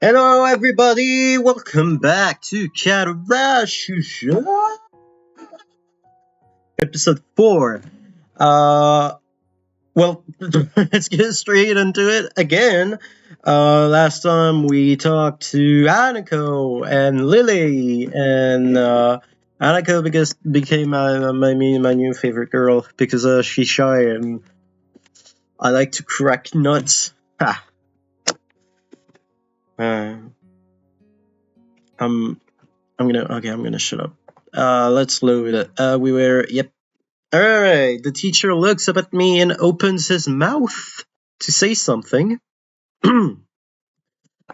Hello, everybody! Welcome back to Katawa Shoujo, episode 4. Uh, well, let's get straight into it again. Last time we talked to Aniko and Lily, and Aniko became my new favorite girl because she's shy and I like to crack nuts. Ha. I'm gonna shut up. Let's load it. Yep. Alright, the teacher looks up at me and opens his mouth to say something.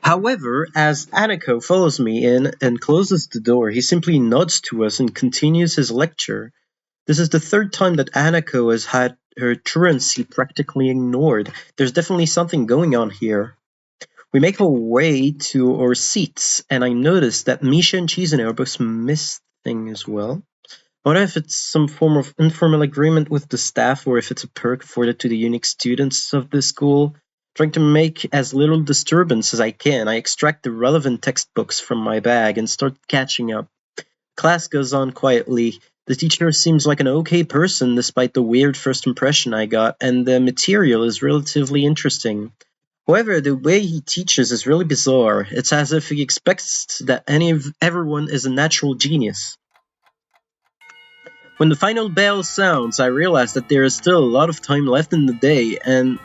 However, as Aniko follows me in and closes the door, he simply nods to us and continues his lecture. This is the third time that Aniko has had her truancy practically ignored. There's definitely something going on here. We make our way to our seats, and I notice that Misha and Chizune are both missing as well. I wonder if it's some form of informal agreement with the staff or if it's a perk afforded to the unique students of the school. Trying to make as little disturbance as I can, I extract the relevant textbooks from my bag and start catching up. Class goes on quietly. The teacher seems like an okay person despite the weird first impression I got, and the material is relatively interesting. However, the way he teaches is really bizarre. It's as if he expects that everyone is a natural genius. When the final bell sounds, I realize that there is still a lot of time left in the day, and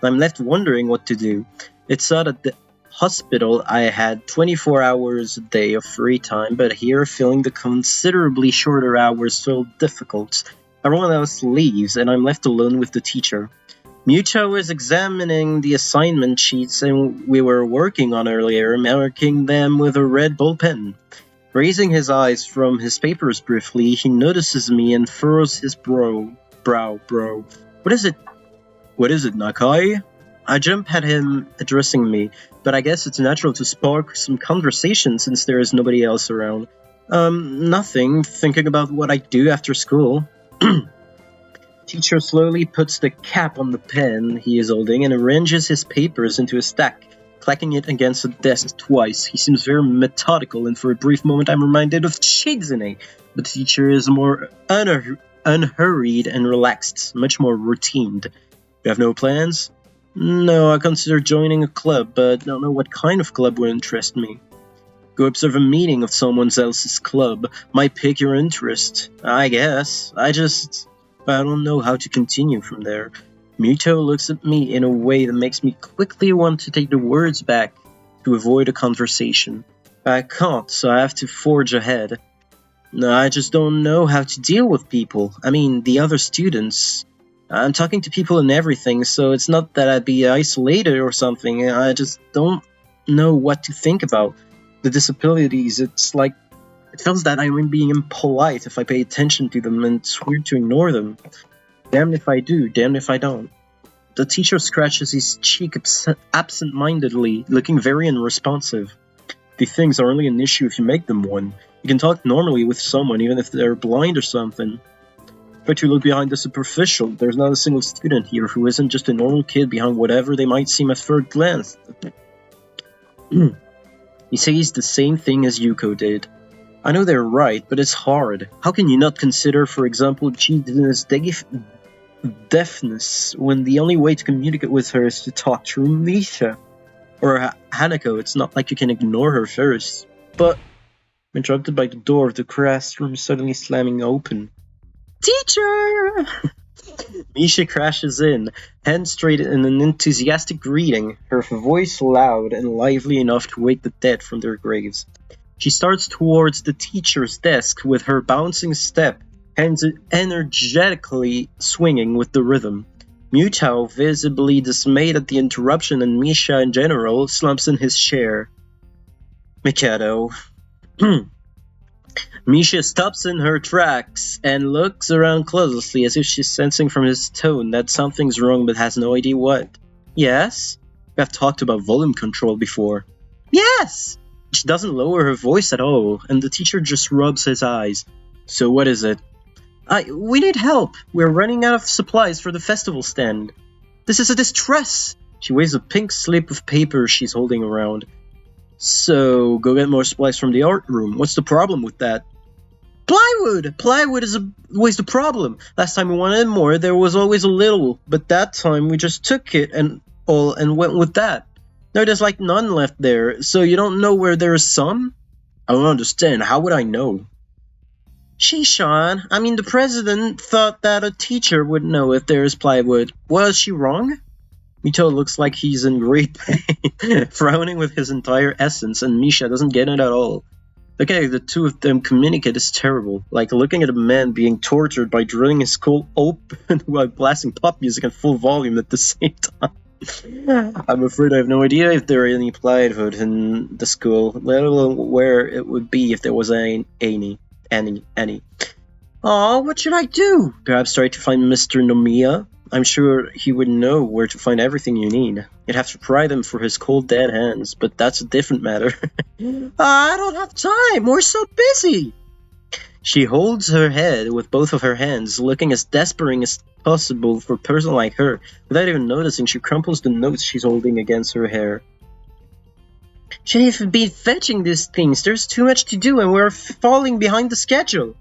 I'm left wondering what to do. It's thought at the hospital I had 24 hours a day of free time, but here filling the considerably shorter hours felt difficult. Everyone else leaves, and I'm left alone with the teacher. Mucho is examining the assignment sheets we were working on earlier, marking them with a red ball pen. Raising his eyes from his papers briefly, he notices me and furrows his brow. What is it, Nakai? I jump at him, addressing me, but I guess it's natural to spark some conversation since there is nobody else around. Nothing. Thinking about what I do after school. Teacher slowly puts the cap on the pen he is holding and arranges his papers into a stack, clacking it against the desk twice. He seems very methodical, and for a brief moment I'm reminded of Chizune. But the teacher is more unhurried and relaxed, much more routined. You have no plans? No, I consider joining a club, but don't know what kind of club would interest me. Go observe a meeting of someone else's club. Might pique your interest, I guess. I don't know how to continue from there. Muto looks at me in a way that makes me quickly want to take the words back to avoid a conversation. I can't, so I have to forge ahead. No, I just don't know how to deal with people. I mean, the other students. I'm talking to people and everything, so it's not that I'd be isolated or something. I just don't know what to think about. The disabilities, it's like it feels that I'm being impolite if I pay attention to them, and it's weird to ignore them. Damned if I do, damned if I don't. The teacher scratches his cheek absent-mindedly, looking very unresponsive. These things are only an issue if you make them one. You can talk normally with someone even if they're blind or something. Try to look behind the superficial. There's not a single student here who isn't just a normal kid behind whatever they might seem at first glance. He says the same thing as Yuko did. I know they're right, but it's hard. How can you not consider, for example, Chizune's deafness when the only way to communicate with her is to talk through Misha? Or Hanako, it's not like you can ignore her first. But I'm interrupted by the door of the classroom suddenly slamming open. Teacher! Misha crashes in, hands straight in an enthusiastic greeting, her voice loud and lively enough to wake the dead from their graves. She starts towards the teacher's desk with her bouncing step, hands energetically swinging with the rhythm. Mutao, visibly dismayed at the interruption, and Misha in general, slumps in his chair. Mikado. Misha stops in her tracks and looks around closely as if she's sensing from his tone that something's wrong but has no idea what. Yes? We have talked about volume control before. Yes! She doesn't lower her voice at all, and the teacher just rubs his eyes. So what is it? We need help. We're running out of supplies for the festival stand. This is a distress. She waves a pink slip of paper she's holding around. So, go get more supplies from the art room. What's the problem with that? Plywood! Plywood is always the problem. Last time we wanted more, there was always a little, but that time we just took it and went with that. Now there's like none left there, so you don't know where there is some? I don't understand. How would I know? Sean, I mean the president thought that a teacher would know if there is plywood. Was she wrong? Mito looks like he's in great pain, frowning with his entire essence, and Misha doesn't get it at all. Looking at the two of them communicate is terrible, like looking at a man being tortured by drilling his skull open while blasting pop music at full volume at the same time. I'm afraid I have no idea if there are any plywood in the school, let alone where it would be if there was any. Aw, what should I do? Perhaps try to find Mr. Nomiya? I'm sure he would know where to find everything you need. You'd have to pry them for his cold dead hands, but that's a different matter. I don't have time, we're so busy! She holds her head with both of her hands, looking as desperate as possible for a person like her. Without even noticing, she crumples the notes she's holding against her hair. Shouldn't be fetching these things, there's too much to do and we're falling behind the schedule.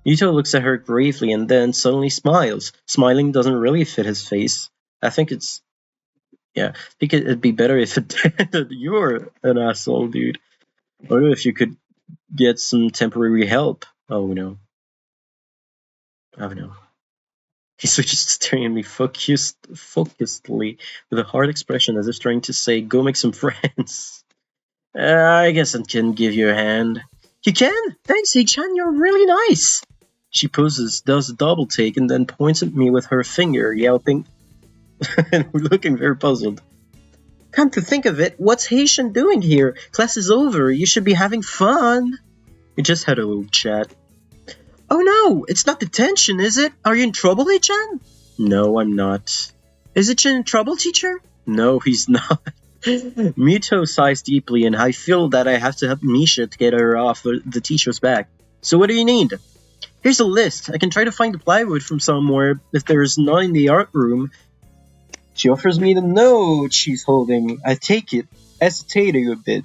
Yuto looks at her gravely and then suddenly smiles. Smiling doesn't really fit his face. I think it'd be better if it did. You're an asshole, dude. I wonder if you could get some temporary help. Oh no. Oh no. He switches to staring at me focusedly, with a hard expression as if trying to say, go make some friends. I guess I can give you a hand. You can? Thanks, Hee-chan, you're really nice. She poses, does a double take, and then points at me with her finger, yelping, and looking very puzzled. Come to think of it, what's Haitian doing here? Class is over, you should be having fun. We just had a little chat. Oh no, it's not detention, is it? Are you in trouble, Hee-chan? No, I'm not. Is Hee-chan in trouble, teacher? No, he's not. Mito sighs deeply, and I feel that I have to help Misha to get her off the teacher's back. So what do you need? Here's a list. I can try to find the plywood from somewhere if there is none in the art room. She offers me the note she's holding. I take it, hesitating a bit.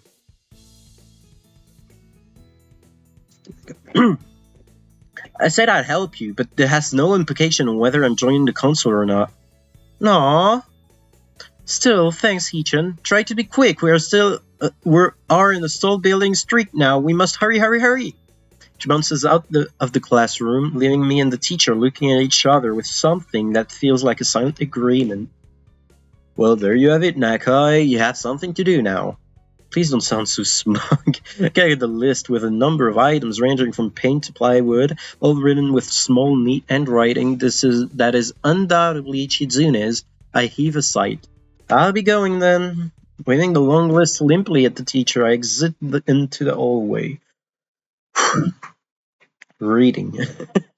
I said I'd help you, but it has no implication on whether I'm joining the council or not. Aww. Still, thanks, Hee-chan. Try to be quick. We are in the stalled building street now. We must hurry, hurry, hurry. She bounces out of the classroom, leaving me and the teacher looking at each other with something that feels like a silent agreement. Well, there you have it, Nakai. You have something to do now. Please don't sound so smug. I carried the list with a number of items ranging from paint to plywood, all written with small, neat handwriting. That is undoubtedly Chizune's. I heave a sigh. I'll be going then. Waving the long list limply at the teacher, I exit into the hallway. Reading.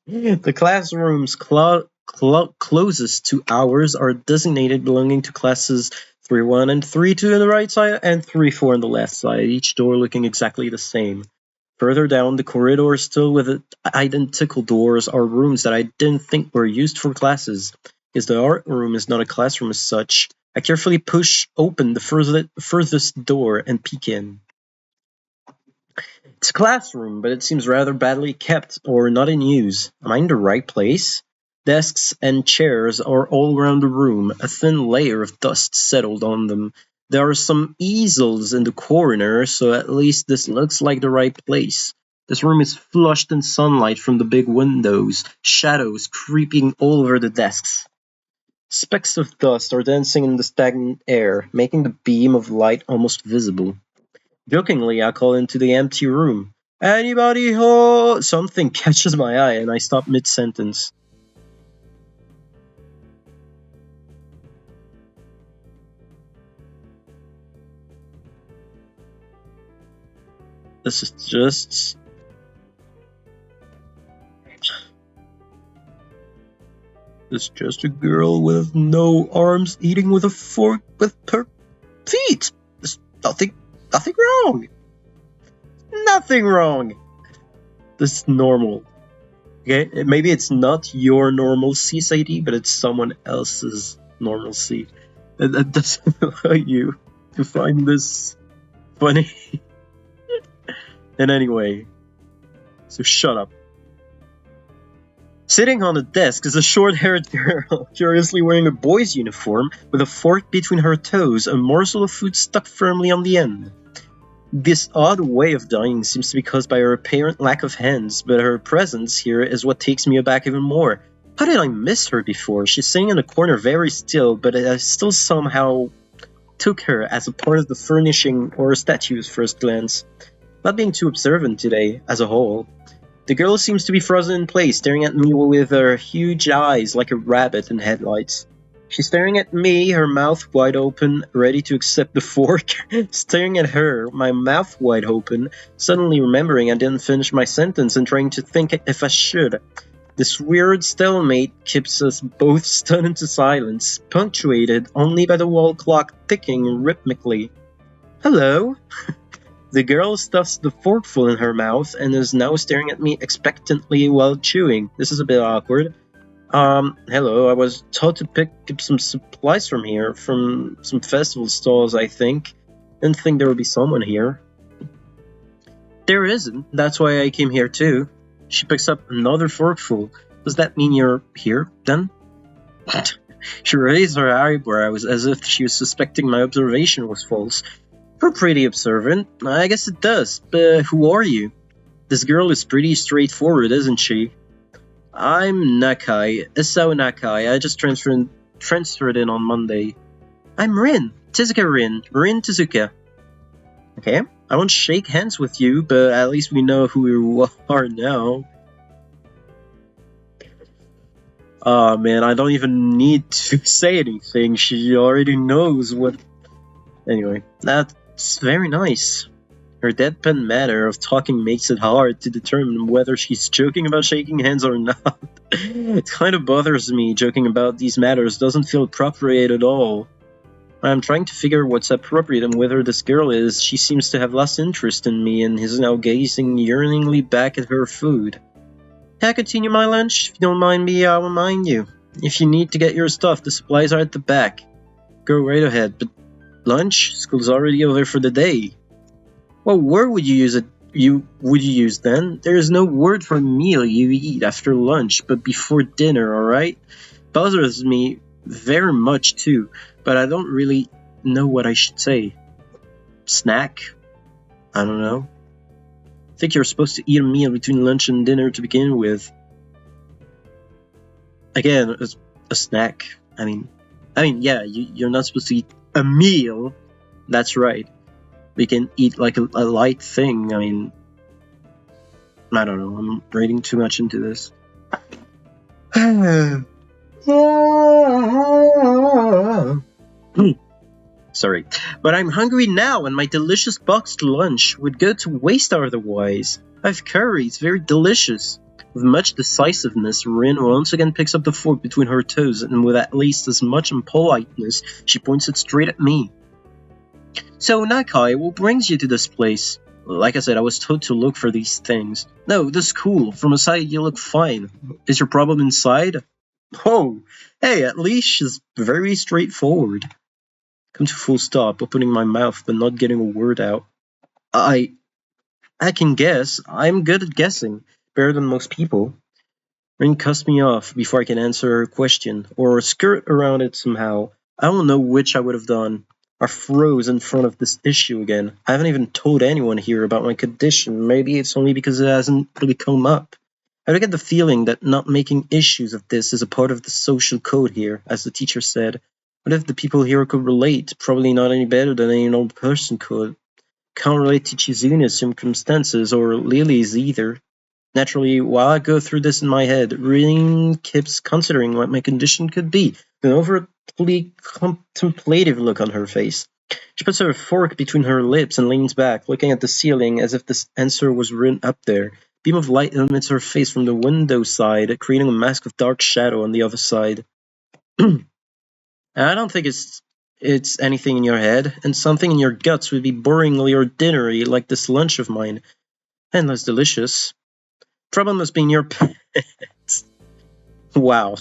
The classroom's closest to ours are designated belonging to classes 3-1 and 3-2 on the right side and 3-4 on the left side, each door looking exactly the same. Further down the corridor, still with identical doors, are rooms that I didn't think were used for classes. Because the art room is not a classroom as such. I carefully push open the furthest door and peek in. It's a classroom, but it seems rather badly kept or not in use. Am I in the right place? Desks and chairs are all around the room, a thin layer of dust settled on them. There are some easels in the corner, so at least this looks like the right place. This room is flushed in sunlight from the big windows, shadows creeping all over the desks. Specks of dust are dancing in the stagnant air, making the beam of light almost visible. Jokingly, I call into the empty room. Anybody home? Something catches my eye and I stop mid-sentence. This is just... It's just a girl with no arms eating with a fork with her feet. There's nothing wrong. Nothing wrong. This is normal. Okay, maybe it's not your normalcy, Sadie, but it's someone else's normalcy. That doesn't allow you to find this funny. And anyway, so shut up. Sitting on the desk is a short-haired girl, curiously wearing a boy's uniform, with a fork between her toes, a morsel of food stuck firmly on the end. This odd way of dying seems to be caused by her apparent lack of hands, but her presence here is what takes me aback even more. How did I miss her before? She's sitting in a corner very still, but I still somehow took her as a part of the furnishing or a statue's first glance. Not being too observant today, as a whole. The girl seems to be frozen in place, staring at me with her huge eyes like a rabbit in headlights. She's staring at me, her mouth wide open, ready to accept the fork. Staring at her, my mouth wide open, suddenly remembering I didn't finish my sentence and trying to think if I should. This weird stalemate keeps us both stunned into silence, punctuated only by the wall clock ticking rhythmically. Hello? The girl stuffs the forkful in her mouth and is now staring at me expectantly while chewing. This is a bit awkward. Hello, I was told to pick up some supplies from here, from some festival stalls, I think. Didn't think there would be someone here. There isn't, that's why I came here too. She picks up another forkful. Does that mean you're here, then? She raised her eyebrows as if she was suspecting my observation was false. You're pretty observant. I guess it does, but who are you? This girl is pretty straightforward, isn't she? I'm Nakai, Isao Nakai. I just transferred in on Monday. I'm Rin, Tezuka Rin Tezuka. Okay, I won't shake hands with you, but at least we know who you are now. Oh man, I don't even need to say anything. She already knows what... Anyway, that's very nice. Her deadpan manner of talking makes it hard to determine whether she's joking about shaking hands or not. It kind of bothers me. Joking about these matters doesn't feel appropriate at all. I'm trying to figure what's appropriate and whether this girl is. She seems to have lost interest in me and is now gazing yearningly back at her food. Can I continue my lunch? If you don't mind me, I'll remind you. If you need to get your stuff, the supplies are at the back. Go right ahead, but lunch? School's already over for the day. Well, where would you use it? Would you use then? There is no word for meal you eat after lunch, but before dinner, alright? Bothers me very much too, but I don't really know what I should say. Snack? I don't know. I think you're supposed to eat a meal between lunch and dinner to begin with. Again, a snack. I mean, yeah, you're not supposed to eat a meal. That's right. We can eat like a light thing. I mean, I don't know. I'm reading too much into this. Sorry. But I'm hungry now, and my delicious boxed lunch would go to waste otherwise. I have curry. It's very delicious. With much decisiveness, Rin once again picks up the fork between her toes, and with at least as much impoliteness, she points it straight at me. So, Nakai, what brings you to this place? Like I said, I was told to look for these things. No, this is cool. From outside, you look fine. Is your problem inside? Oh, hey, at least she's very straightforward. Come to full stop, opening my mouth but not getting a word out. I can guess. I'm good at guessing. Better than most people. Rin cuts me off before I can answer her question, or skirt around it somehow. I don't know which I would have done. I froze in front of this issue again. I haven't even told anyone here about my condition. Maybe it's only because it hasn't really come up. I do get the feeling that not making issues of this is a part of the social code here, as the teacher said. What if the people here could relate? Probably not any better than any old person could. Can't relate to Chizuna's circumstances, or Lily's either. Naturally, while I go through this in my head, Rin keeps considering what my condition could be, with an overtly contemplative look on her face. She puts her fork between her lips and leans back, looking at the ceiling as if this answer was written up there. A beam of light illuminates her face from the window side, creating a mask of dark shadow on the other side. I don't think it's anything in your head, and something in your guts would be boringly ordinary like this lunch of mine. And less delicious. Problem must be in your pants. Wow.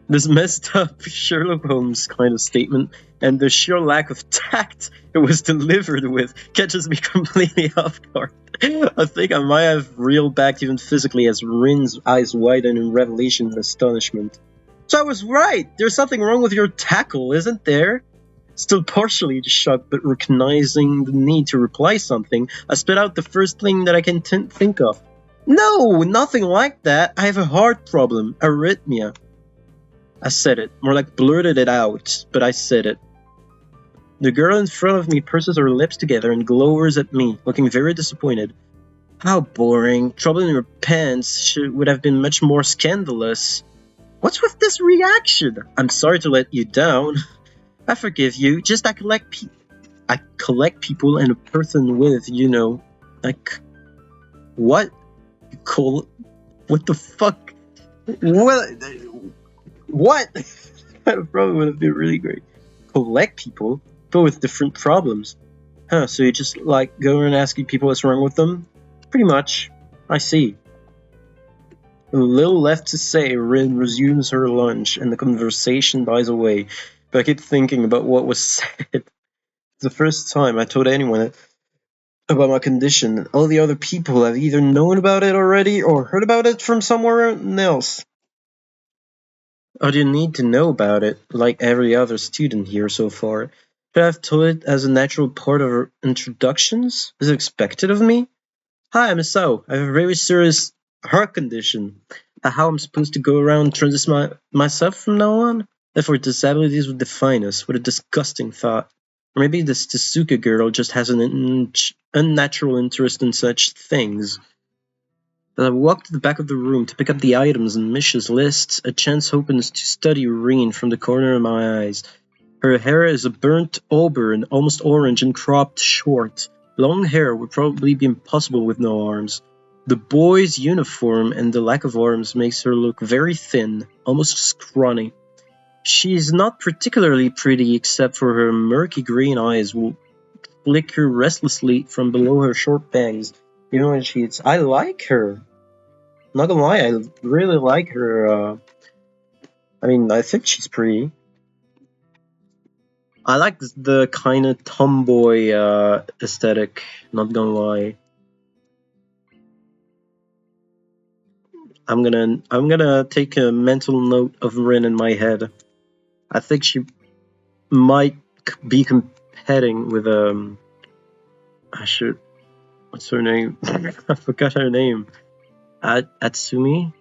This messed up Sherlock Holmes kind of statement and the sheer lack of tact it was delivered with catches me completely off guard. I think I might have reeled back even physically as Rin's eyes widen in revelation and astonishment. So I was right! There's something wrong with your tackle, isn't there? Still partially shocked, but recognizing the need to reply something, I spit out the first thing that I can think of. No, nothing like that. I have a heart problem, arrhythmia. I said it, more like blurted it out, but I said it. The girl in front of me purses her lips together and glowers at me, looking very disappointed. How boring. Trouble in your pants would have been much more scandalous. What's with this reaction? I'm sorry to let you down. I forgive you. Just I collect people and a person with, like, what? What the fuck? What? That probably would have been really great. Collect people, but with different problems. Huh, so you just, like, go around asking people what's wrong with them? Pretty much. I see. A little left to say, Rin resumes her lunch, and the conversation dies away. But I keep thinking about what was said. It's the first time I told anyone about my condition. All the other people have either known about it already or heard about it from somewhere else. Or do you need to know about it, like every other student here so far? Should I have told it as a natural part of our introductions? Is it expected of me? Hi, I'm So. I have a very serious heart condition. How I'm supposed to go around transition myself from now on? Therefore, disabilities would define us. What a disgusting thought. Or maybe this Tezuka girl just has an unnatural interest in such things. As I walked to the back of the room to pick up the items in Misha's list, a chance opens to study Reen from the corner of my eyes. Her hair is a burnt auburn, almost orange and cropped short. Long hair would probably be impossible with no arms. The boy's uniform and the lack of arms makes her look very thin, almost scrawny. She's not particularly pretty except for her murky green eyes will flicker restlessly from below her short bangs. Even when she's... I like her. Not gonna lie, I really like her. I think she's pretty. I like the kind of tomboy aesthetic, not gonna lie. I'm gonna take a mental note of Rin in my head. I think she might be competing with what's her name? I forgot her name. Atsumi?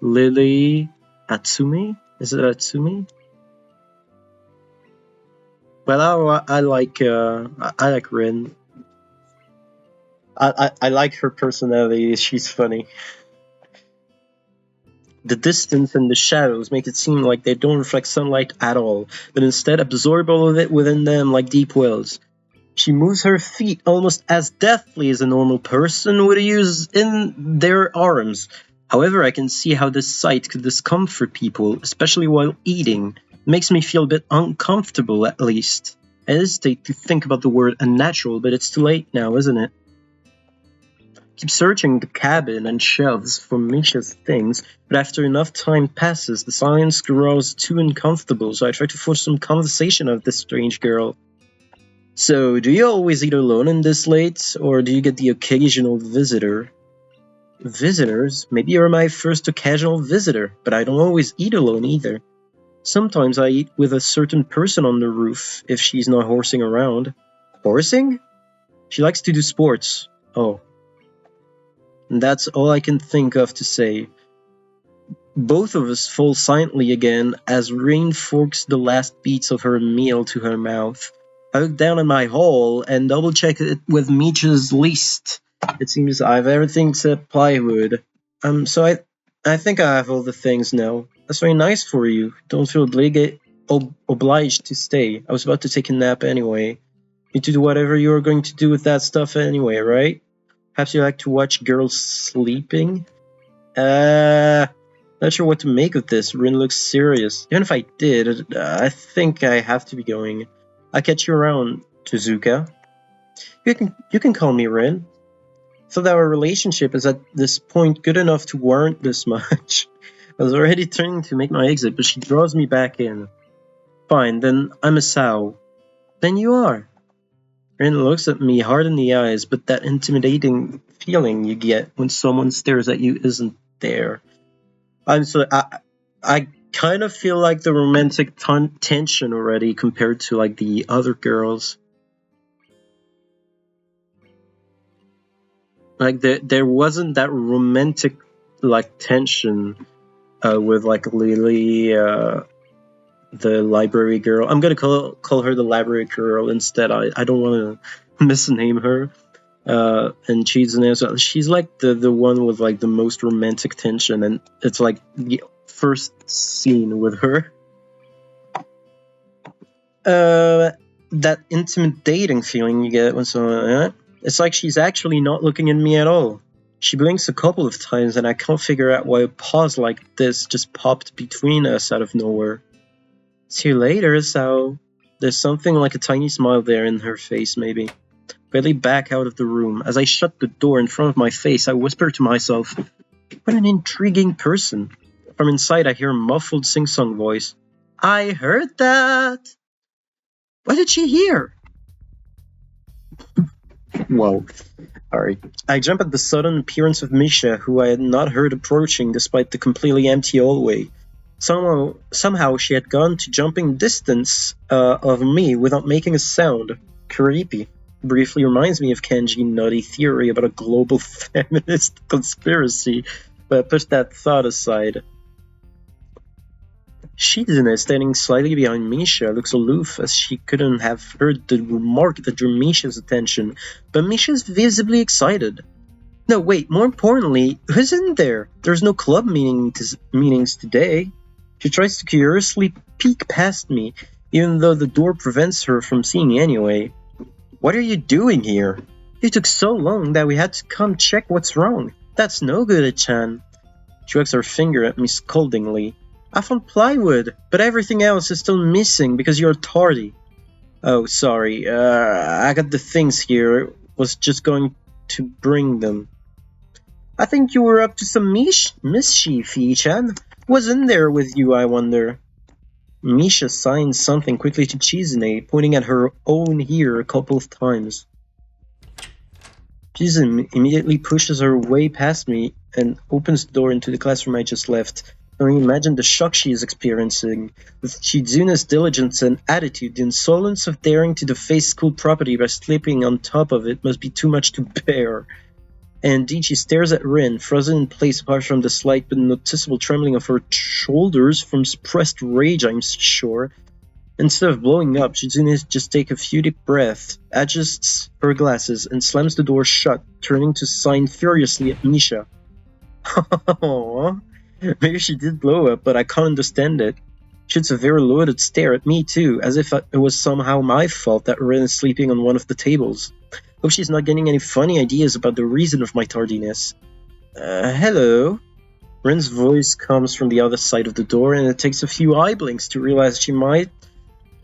Lily Atsumi? Is it Atsumi? Well, I like Rin. I like her personality. She's funny. The distance and the shadows make it seem like they don't reflect sunlight at all, but instead absorb all of it within them like deep wells. She moves her feet almost as deftly as a normal person would use in their arms. However, I can see how this sight could discomfort people, especially while eating. It makes me feel a bit uncomfortable, at least. I hesitate to think about the word unnatural, but it's too late now, isn't it? Keep searching the cabin and shelves for Misha's things, but after enough time passes, the silence grows too uncomfortable, so I try to force some conversation out of this strange girl. So, do you always eat alone in this late, or do you get the occasional visitor? Visitors? Maybe you're my first occasional visitor, but I don't always eat alone either. Sometimes I eat with a certain person on the roof, if she's not horsing around. Horsing? She likes to do sports. Oh. And that's all I can think of to say. Both of us fall silently again as Rain forks the last beats of her meal to her mouth. I look down at my haul and double-check it with Misha's list. It seems I have everything except plywood. So I think I have all the things now. That's very nice for you. Don't feel obliged to stay. I was about to take a nap anyway. You to do whatever you are going to do with that stuff anyway, right? Perhaps you like to watch girls sleeping? Not sure what to make of this. Rin looks serious. Even if I did, I think I have to be going. I'll catch you around, Tezuka. You can call me Rin. So that our relationship is at this point good enough to warrant this much. I was already turning to make my exit, but she draws me back in. Fine, then I'm a sow. Then you are. Rin looks at me hard in the eyes, but that intimidating feeling you get when someone stares at you isn't there. I kind of feel like the romantic tension already compared to like the other girls. Like there wasn't that romantic like tension with like Lily, the library girl. I'm gonna call her the library girl instead. I don't want to misname her. And she's like the one with like the most romantic tension, and it's like the first scene with her. That intimidating feeling you get when someone, it's like she's actually not looking at me at all. She blinks a couple of times, and I can't figure out why a pause like this just popped between us out of nowhere. See you later, so there's something like a tiny smile there in her face, maybe. Barely back out of the room. As I shut the door in front of my face, I whisper to myself, what an intriguing person. From inside, I hear a muffled sing-song voice. I heard that! What did she hear? Whoa. Alright. I jump at the sudden appearance of Misha, who I had not heard approaching despite the completely empty hallway. Somehow she had gone to jumping distance of me without making a sound. Creepy. Briefly reminds me of Kenji's nutty theory about a global feminist conspiracy, but I pushed that thought aside. Shizune, standing slightly behind Misha, looks aloof as she couldn't have heard the remark that drew Misha's attention, but Misha's visibly excited. No, wait, more importantly, who's in there? There's no club meetings today. She tries to curiously peek past me, even though the door prevents her from seeing anyway. What are you doing here? You took so long that we had to come check what's wrong. That's no good, Chan. She wags her finger at me scoldingly. I found plywood, but everything else is still missing because you're tardy. Oh, sorry. I got the things here. Was just going to bring them. I think you were up to some mischief, Yi-chan. What's in there with you, I wonder? Misha signs something quickly to Chizune, pointing at her own ear a couple of times. Chizune immediately pushes her way past me and opens the door into the classroom I just left. I can imagine the shock she is experiencing. With Chizune's diligence and attitude, the insolence of daring to deface school property by sleeping on top of it must be too much to bear. And indeed, she stares at Rin, frozen in place apart from the slight but noticeable trembling of her shoulders from suppressed rage, I'm sure. Instead of blowing up, Shizune just takes a few deep breaths, adjusts her glasses, and slams the door shut, turning to sign furiously at Misha. Aww. Maybe she did blow up, but I can't understand it. She shoots a very loaded stare at me too, as if it was somehow my fault that Rin is sleeping on one of the tables. Hope she's not getting any funny ideas about the reason of my tardiness. Hello? Rin's voice comes from the other side of the door, and it takes a few eye blinks to realize she might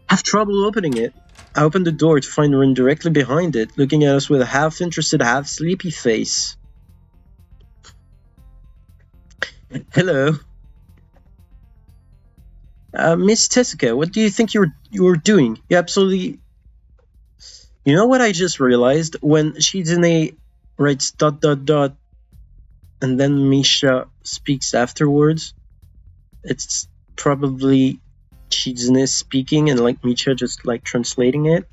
have trouble opening it. I open the door to find Rin directly behind it, looking at us with a half-interested, half-sleepy face. Hello. Miss Tezuka, what do you think you were doing? You absolutely... You know what I just realized? When Shizune writes ... and then Misha speaks afterwards, it's probably Shizune speaking and like Misha just like translating it.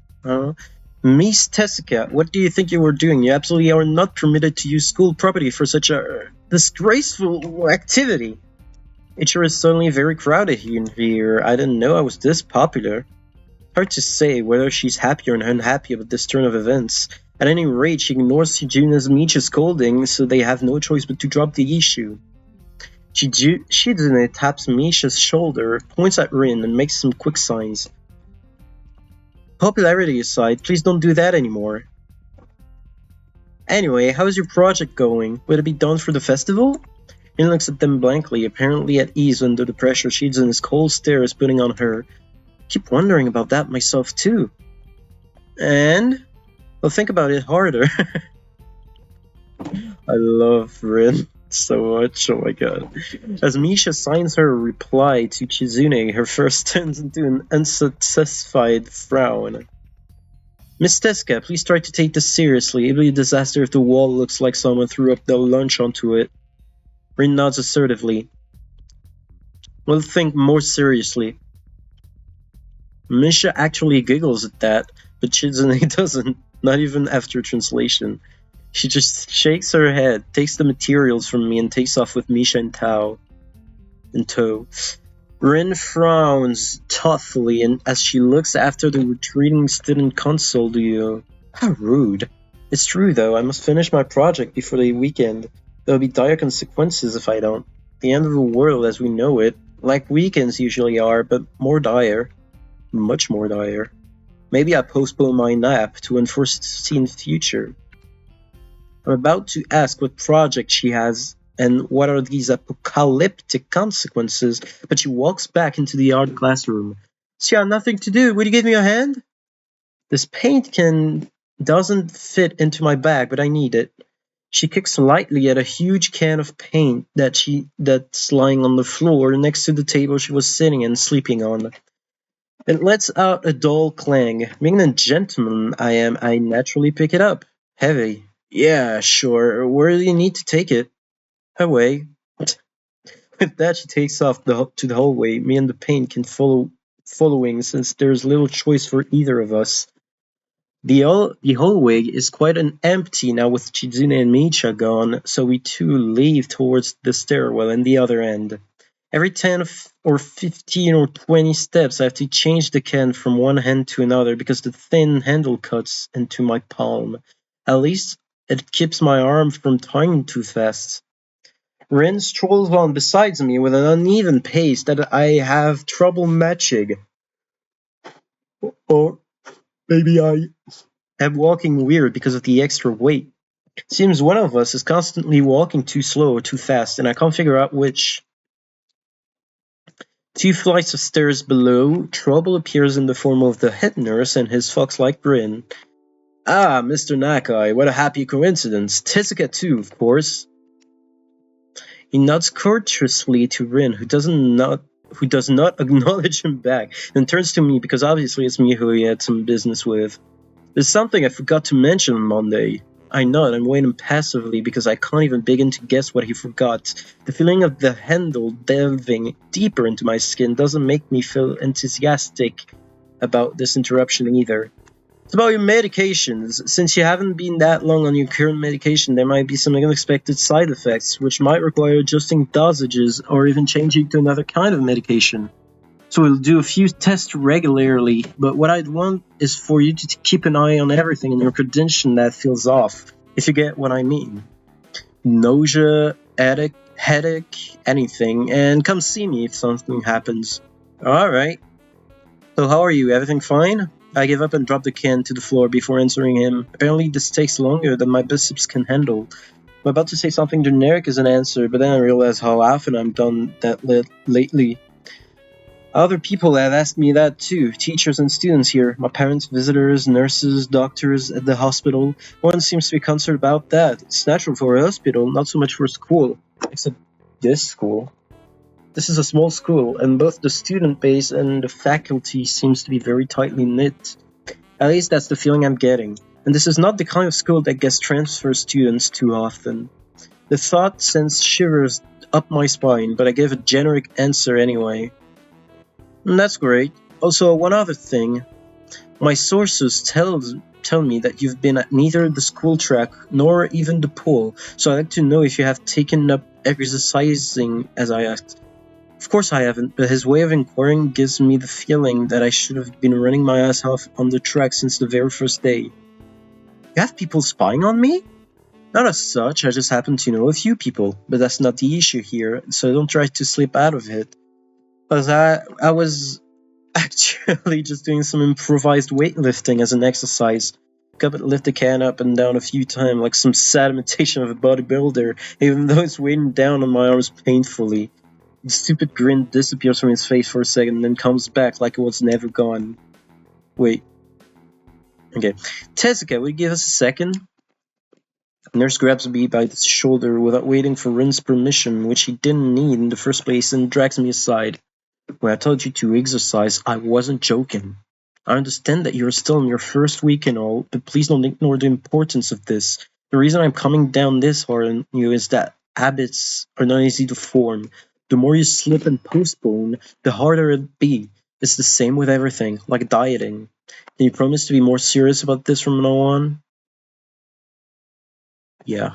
Miss Tezuka, what do you think you were doing? You absolutely are not permitted to use school property for such a disgraceful activity. It sure is suddenly very crowded here. I didn't know I was this popular. Hard to say whether she's happy or unhappy about this turn of events. At any rate, she ignores Shizune's Misha scolding, so they have no choice but to drop the issue. Shizune taps Misha's shoulder, points at Rin, and makes some quick signs. Popularity aside, please don't do that anymore. Anyway, how's your project going? Will it be done for the festival? Rin looks at them blankly, apparently at ease under the pressure Shizune's cold stare is putting on her. Keep wondering about that myself too. And? Well, think about it harder. I love Rin. so much. Oh my god. As Misha signs her reply to Chizune, her face turns into an unsatisfied frown. Miss Tezuka, please try to take this seriously. It'll be a disaster if the wall looks like someone threw up their lunch onto it. Rin nods assertively. We'll think more seriously. Misha actually giggles at that, but Chizune doesn't, not even after translation. She just shakes her head, takes the materials from me, and takes off with Misha in tow. Rin frowns thoughtfully and as she looks after the retreating student console duo. How rude. It's true though, I must finish my project before the weekend. There'll be dire consequences if I don't. The end of the world as we know it, like weekends usually are, but more dire. Much more dire. Maybe I postpone my nap to unforeseen future. I'm about to ask what project she has and what are these apocalyptic consequences, but she walks back into the art classroom. She had nothing to do. Would you give me a hand? This paint can doesn't fit into my bag, but I need it. She kicks lightly at a huge can of paint that's lying on the floor next to the table she was sitting and sleeping on. It lets out a dull clang. Being the gentleman I am, I naturally pick it up. Heavy. Yeah, sure. Where do you need to take it? Away. With that, she takes off to the hallway. Me and the paint can following since there's little choice for either of us. The hallway is quite an empty now with Chizune and Micha gone, so we two leave towards the stairwell and the other end. Every 10 or 15 or 20 steps I have to change the can from one hand to another because the thin handle cuts into my palm. At least it keeps my arm from tying too fast. Rin strolls on beside me with an uneven pace that I have trouble matching. Or maybe I am walking weird because of the extra weight. Seems one of us is constantly walking too slow or too fast, and I can't figure out which. 2 flights of stairs below, trouble appears in the form of the head nurse and his fox-like grin. Ah, Mr. Nakai, what a happy coincidence. Tezuka too, of course. He nods courteously to Rin, who does not acknowledge him back, and turns to me because obviously it's me who he had some business with. There's something I forgot to mention on Monday. I nod and wait impassively because I can't even begin to guess what he forgot. The feeling of the handle delving deeper into my skin doesn't make me feel enthusiastic about this interruption either. It's about your medications. Since you haven't been that long on your current medication, there might be some unexpected side effects, which might require adjusting dosages or even changing to another kind of medication. So we'll do a few tests regularly, but what I'd want is for you to keep an eye on everything in your credential that feels off, if you get what I mean. Nausea, headache, anything, and come see me if something happens. Alright. So how are you? Everything fine? I give up and drop the can to the floor before answering him. Apparently this takes longer than my biceps can handle. I'm about to say something generic as an answer, but then I realize how often I've done that lately. Other people have asked me that too, teachers and students here, my parents, visitors, nurses, doctors at the hospital. No one seems to be concerned about that. It's natural for a hospital, not so much for a school. Except this school. This is a small school, and both the student base and the faculty seems to be very tightly knit. At least that's the feeling I'm getting. And this is not the kind of school that gets transfer students too often. The thought sends shivers up my spine, but I give a generic answer anyway. That's great. Also, one other thing. My sources tell me that you've been at neither the school track nor even the pool, so I'd like to know if you have taken up exercising as I asked. Of course I haven't, but his way of inquiring gives me the feeling that I should have been running my ass off on the track since the very first day. You have people spying on me? Not as such, I just happen to know a few people, but that's not the issue here, so don't try to slip out of it. Because I was actually just doing some improvised weightlifting as an exercise. Lift the can up and down a few times like some sad imitation of a bodybuilder, even though it's weighing down on my arms painfully. The stupid grin disappears from his face for a second and then comes back like it was never gone. Wait. Okay. Tezuka, will you give us a second? Nurse grabs me by the shoulder without waiting for Rin's permission, which he didn't need in the first place, and drags me aside. When I told you to exercise, I wasn't joking. I understand that you're still in your first week and all, but please don't ignore the importance of this. The reason I'm coming down this hard on you is that habits are not easy to form. The more you slip and postpone, the harder it'll be. It's the same with everything, like dieting. Can you promise to be more serious about this from now on? Yeah,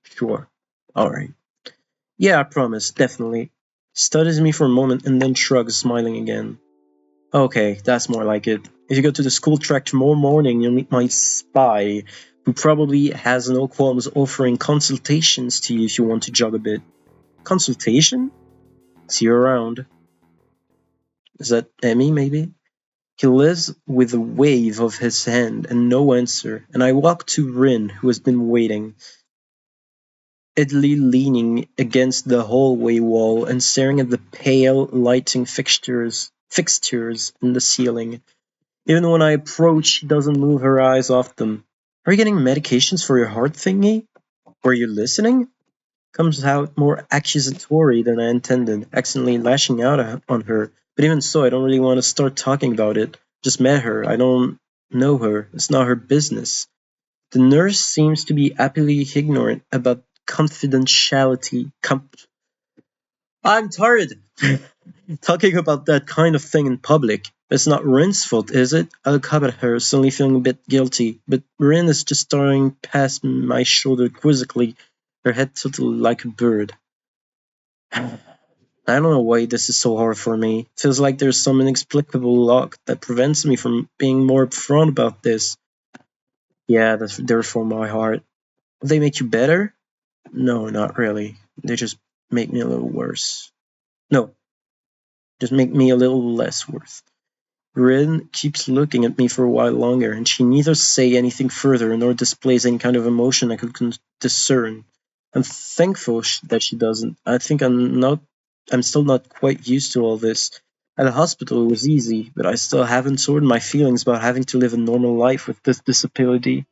sure. Alright. Yeah, I promise, definitely. Studies me for a moment and then shrugs, smiling again. Okay, that's more like it. If you go to the school track tomorrow morning, you'll meet my spy, who probably has no qualms offering consultations to you if you want to jog a bit. Consultation? See you around. Is that Emmy, maybe? He lives with a wave of his hand and no answer, and I walk to Rin, who has been waiting, idly leaning against the hallway wall and staring at the pale lighting fixtures in the ceiling. Even when I approach, she doesn't move her eyes off them. Are you getting medications for your heart thingy? Were you listening? Comes out more accusatory than I intended, accidentally lashing out on her. But even so, I don't really want to start talking about it. Just met her. I don't know her. It's not her business. The nurse seems to be happily ignorant about confidentiality. I'm tired. Talking about that kind of thing in public. It's not Rin's fault, is it? I look up at her, suddenly feeling a bit guilty, but Rin is just staring past my shoulder quizzically, her head tilted like a bird. I don't know why this is so hard for me. Feels like there's some inexplicable lock that prevents me from being more upfront about this. Yeah, they're for my heart. Will they make you better? No, not really. They just make me a little worse. No, just make me a little less worse. Rin keeps looking at me for a while longer, and she neither says anything further nor displays any kind of emotion I could discern. I'm thankful that she doesn't. I think I'm still not quite used to all this. At the hospital it was easy, but I still haven't sorted my feelings about having to live a normal life with this disability.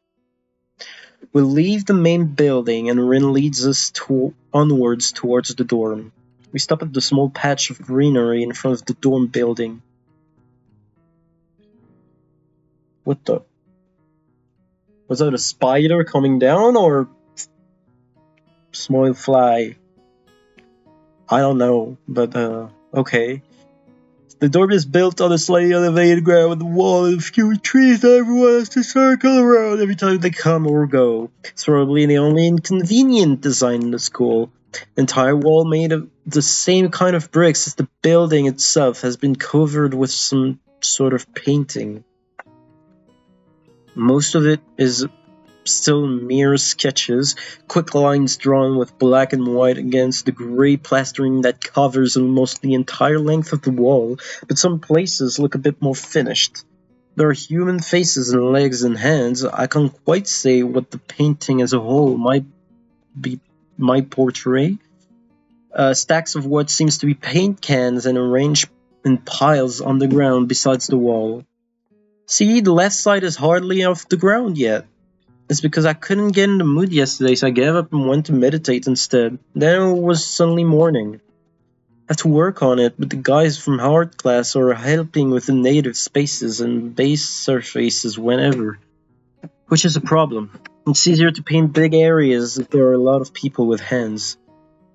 We leave the main building, and Rin leads us onwards towards the dorm. We stop at the small patch of greenery in front of the dorm building. What the? Was that a spider coming down or small fly? I don't know, but okay. The dorm is built on a slightly elevated ground with a wall and a few trees that everyone has to circle around every time they come or go. It's probably the only inconvenient design in the school. The entire wall made of the same kind of bricks as the building itself has been covered with some sort of painting. Most of it is still mere sketches, quick lines drawn with black and white against the grey plastering that covers almost the entire length of the wall, but some places look a bit more finished. There are human faces and legs and hands. I can't quite say what the painting as a whole might portray. Stacks of what seems to be paint cans and arranged in piles on the ground besides the wall. See, the left side is hardly off the ground yet. It's because I couldn't get in the mood yesterday, so I gave up and went to meditate instead. Then it was suddenly morning. I have to work on it, but the guys from art class are helping with the native spaces and base surfaces whenever. Which is a problem. It's easier to paint big areas if there are a lot of people with hands.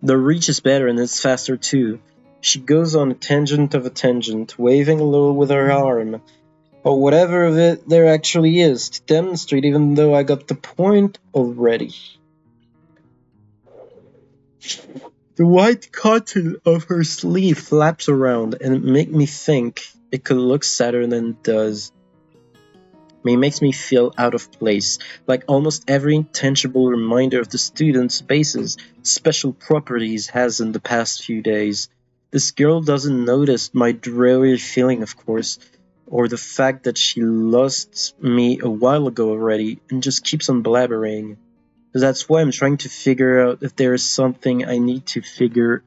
The reach is better and it's faster too. She goes on a tangent of a tangent, waving low with her arm, or whatever of it there actually is, to demonstrate even though I got the point already. The white cotton of her sleeve flaps around, and it makes me think it could look sadder than it does. It makes me feel out of place, like almost every intangible reminder of the student's bases, special properties has in the past few days. This girl doesn't notice my dreary feeling, of course, or the fact that she lost me a while ago already and just keeps on blabbering. That's why I'm trying to figure out if there's something I need to figure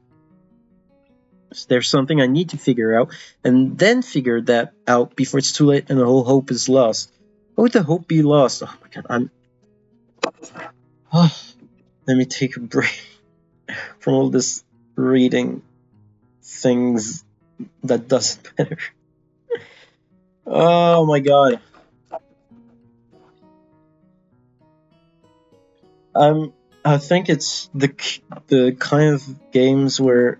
out and then figure that out before it's too late and the whole hope is lost. How would the hope be lost? Oh my god, Let me take a break from all this reading things that doesn't matter. Oh my god. I think it's the kind of games where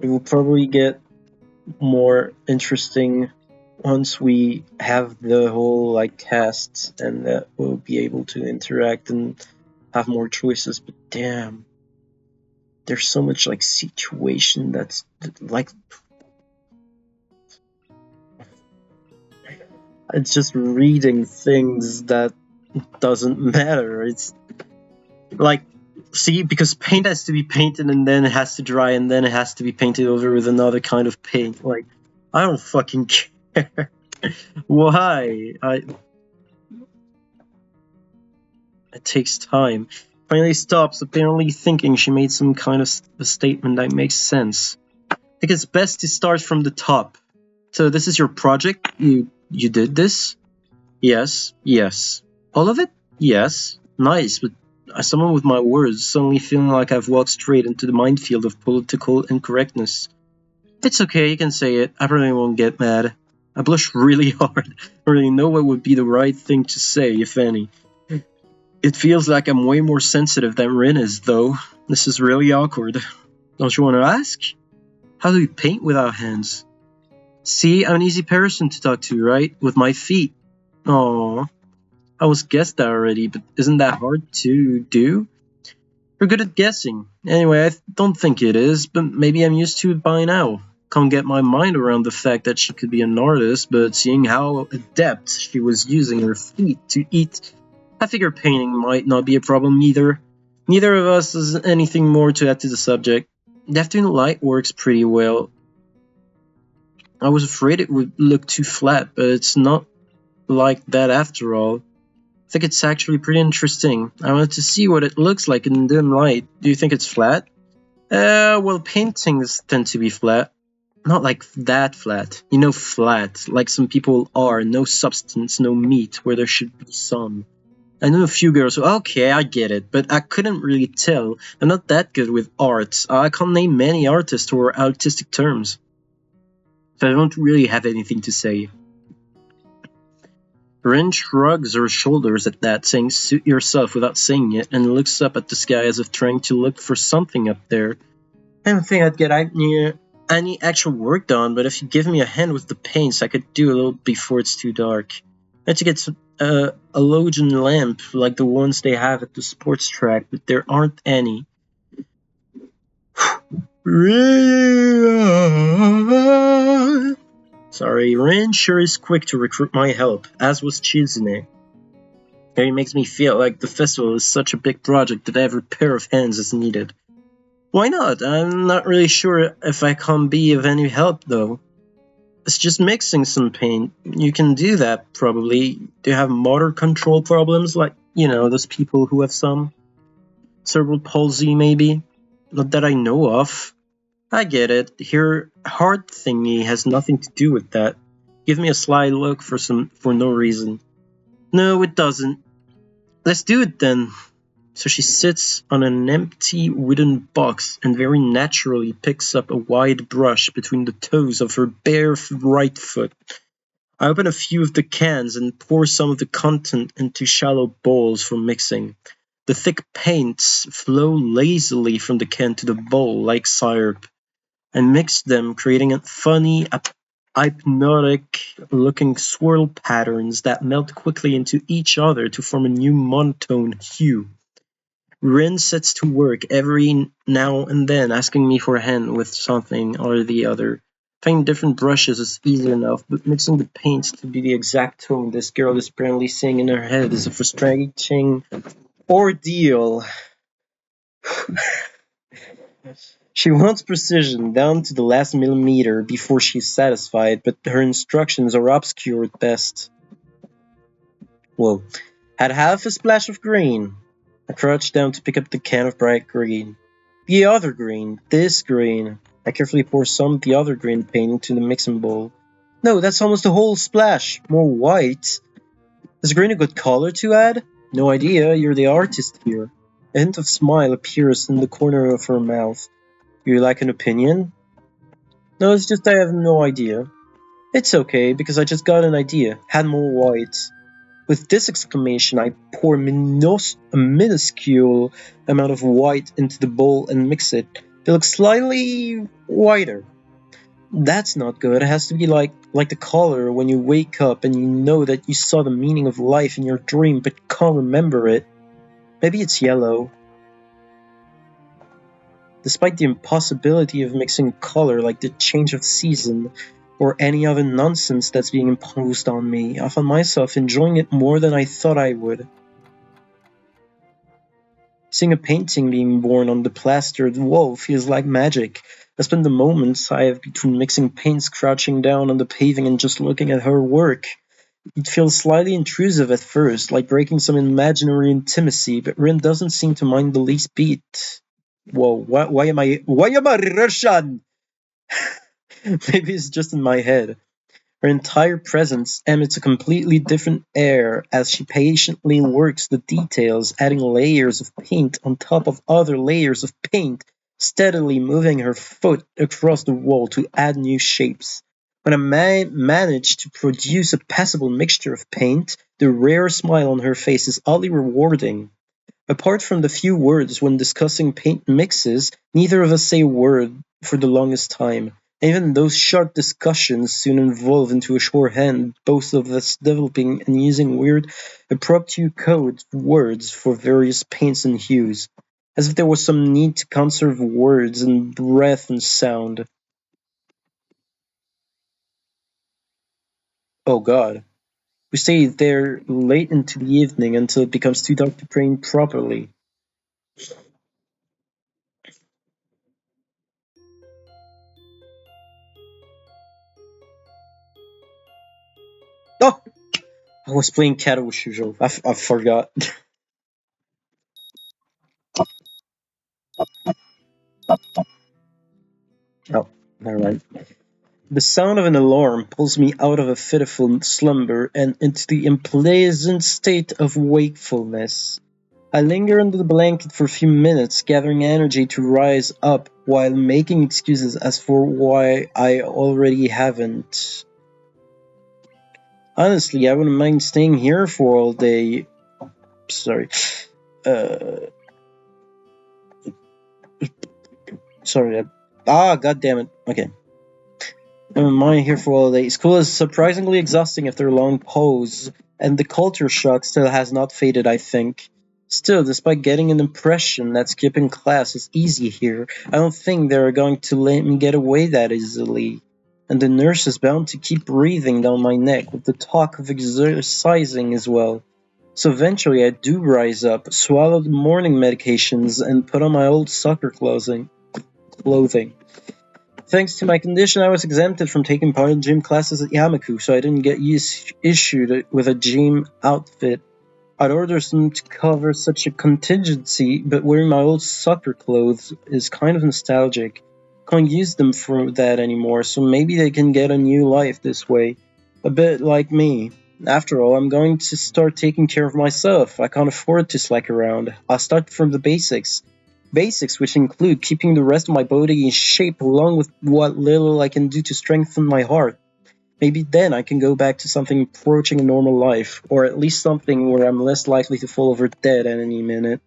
it will probably get more interesting once we have the whole like cast and that we'll be able to interact and have more choices. But damn, there's so much like situation that's like it's just reading things that doesn't matter. It's like, see, because paint has to be painted and then it has to dry and then it has to be painted over with another kind of paint. Like, I don't fucking care. Why? It takes time. Finally stops, apparently thinking she made some kind of a statement that makes sense. I think it's best to start from the top. So this is your project? You did this? Yes, yes. All of it? Yes. Nice, but I stumble with my words, suddenly feeling like I've walked straight into the minefield of political incorrectness. It's okay, you can say it. I probably won't get mad. I blush really hard. I really know what would be the right thing to say, if any. It feels like I'm way more sensitive than Rin is, though. This is really awkward. Don't you want to ask? How do we paint without hands? See, I'm an easy person to talk to, right? With my feet. Aww. I was guessed that already, but isn't that hard to do? You're good at guessing. Anyway, I don't think it is, but maybe I'm used to it by now. Can't get my mind around the fact that she could be an artist, but seeing how adept she was using her feet to eat, I figure painting might not be a problem either. Neither of us has anything more to add to the subject. The afternoon light works pretty well. I was afraid it would look too flat, but it's not like that after all. I think it's actually pretty interesting. I wanted to see what it looks like in dim light. Do you think it's flat? Well, paintings tend to be flat. Not like that flat. You know, flat. Like some people are. No substance, no meat, where there should be some. I know a few girls who, okay, I get it, but I couldn't really tell. I'm not that good with art. I can't name many artists or artistic terms. So I don't really have anything to say. Rin shrugs her shoulders at that, saying suit yourself without saying it, and looks up at the sky as if trying to look for something up there. I don't think I'd get any actual work done, but if you give me a hand with the paints, I could do a little before it's too dark. I had to get some halogen lamp like the ones they have at the sports track, but there aren't any. Sorry, Rin sure is quick to recruit my help, as was Chizune. It makes me feel like the festival is such a big project that every pair of hands is needed. Why not? I'm not really sure if I can be of any help, though. It's just mixing some paint. You can do that, probably. Do you have motor control problems, like, you know, those people who have some? Cerebral palsy, maybe? Not that I know of. I get it. Her heart thingy has nothing to do with that. Give me a sly look for no reason. No, it doesn't. Let's do it then. So she sits on an empty wooden box and very naturally picks up a wide brush between the toes of her bare right foot. I open a few of the cans and pour some of the content into shallow bowls for mixing. The thick paints flow lazily from the can to the bowl like syrup. I mix them, creating a funny, hypnotic-looking swirl patterns that melt quickly into each other to form a new monotone hue. Rin sets to work every now and then, asking me for a hand with something or the other. Finding different brushes is easy enough, but mixing the paints to be the exact tone this girl is apparently seeing in her head is a frustrating ordeal. She wants precision down to the last millimeter before she's satisfied, but her instructions are obscure at best. Whoa. Add half a splash of green. I crouch down to pick up the can of bright green. The other green. This green. I carefully pour some of the other green paint into the mixing bowl. No, that's almost a whole splash. More white. Is green a good color to add? No idea, you're the artist here. A hint of smile appears in the corner of her mouth. You like an opinion? No, it's just I have no idea. It's okay, because I just got an idea. Add more white. With this exclamation, I pour a minuscule amount of white into the bowl and mix it. It looks slightly whiter. That's not good. It has to be like the color when you wake up and you know that you saw the meaning of life in your dream but can't remember it. Maybe it's yellow. Despite the impossibility of mixing color like the change of season or any other nonsense that's being imposed on me, I found myself enjoying it more than I thought I would. Seeing a painting being born on the plastered wall feels like magic. I spend the moments I have between mixing paints crouching down on the paving and just looking at her work. It feels slightly intrusive at first, like breaking some imaginary intimacy, but Rin doesn't seem to mind the least bit. Whoa, why am I Russian? Maybe it's just in my head. Her entire presence emits a completely different air as she patiently works the details, adding layers of paint on top of other layers of paint, steadily moving her foot across the wall to add new shapes. When I manage to produce a passable mixture of paint, the rare smile on her face is oddly rewarding. Apart from the few words when discussing paint mixes, neither of us say a word for the longest time. And even those short discussions soon evolve into a shorthand, both of us developing and using weird, impromptu code words for various paints and hues, as if there was some need to conserve words and breath and sound. Oh god. We stay there late into the evening until it becomes too dark to train properly. Oh! I was playing Katawa Shoujo. I forgot. Oh, never mind. The sound of an alarm pulls me out of a pitiful slumber and into the unpleasant state of wakefulness. I linger under the blanket for a few minutes, gathering energy to rise up while making excuses as for why I already haven't. Honestly, I wouldn't mind staying here for all day. Sorry. Uh, sorry. God damn it. Okay. Mine here for all day. School is surprisingly exhausting after a long pause, and the culture shock still has not faded, I think. Still, despite getting an impression that skipping class is easy here, I don't think they're going to let me get away that easily. And the nurse is bound to keep breathing down my neck with the talk of exercising as well. So eventually I do rise up, swallow the morning medications, and put on my old soccer clothing. Thanks to my condition, I was exempted from taking part in gym classes at Yamaku, so I didn't get issued with a gym outfit. I'd ordered them to cover such a contingency, but wearing my old soccer clothes is kind of nostalgic. Can't use them for that anymore, so maybe they can get a new life this way. A bit like me. After all, I'm going to start taking care of myself. I can't afford to slack around. I'll start from the basics. Basics which include keeping the rest of my body in shape along with what little I can do to strengthen my heart. Maybe then I can go back to something approaching a normal life, or at least something where I'm less likely to fall over dead at any minute.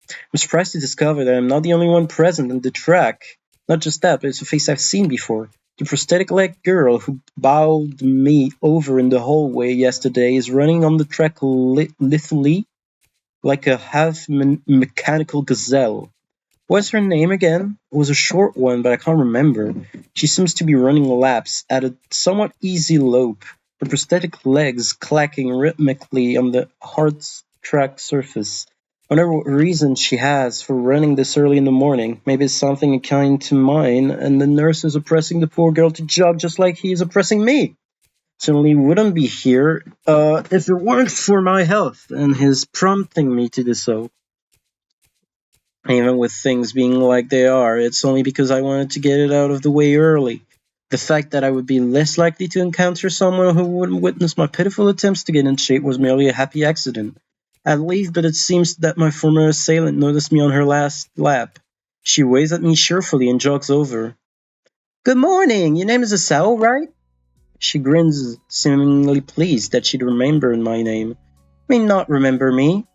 I'm surprised to discover that I'm not the only one present in the track. Not just that, but it's a face I've seen before. The prosthetic leg girl who bowed me over in the hallway yesterday is running on the track lithely like a half mechanical gazelle. What's her name again? It was a short one, but I can't remember. She seems to be running laps at a somewhat easy lope, her prosthetic legs clacking rhythmically on the hard track surface. I wonder what reason she has for running this early in the morning. Maybe it's something akin to mine, and the nurse is oppressing the poor girl to jog just like he is oppressing me. Certainly wouldn't be here if it weren't for my health and his prompting me to do so. Even with things being like they are, it's only because I wanted to get it out of the way early. The fact that I would be less likely to encounter someone who wouldn't witness my pitiful attempts to get in shape was merely a happy accident. I'd leave, but it seems that my former assailant noticed me on her last lap. She waves at me cheerfully and jogs over. Good morning, your name is Asao, right? She grins, seemingly pleased that she'd remembered my name. May not remember me.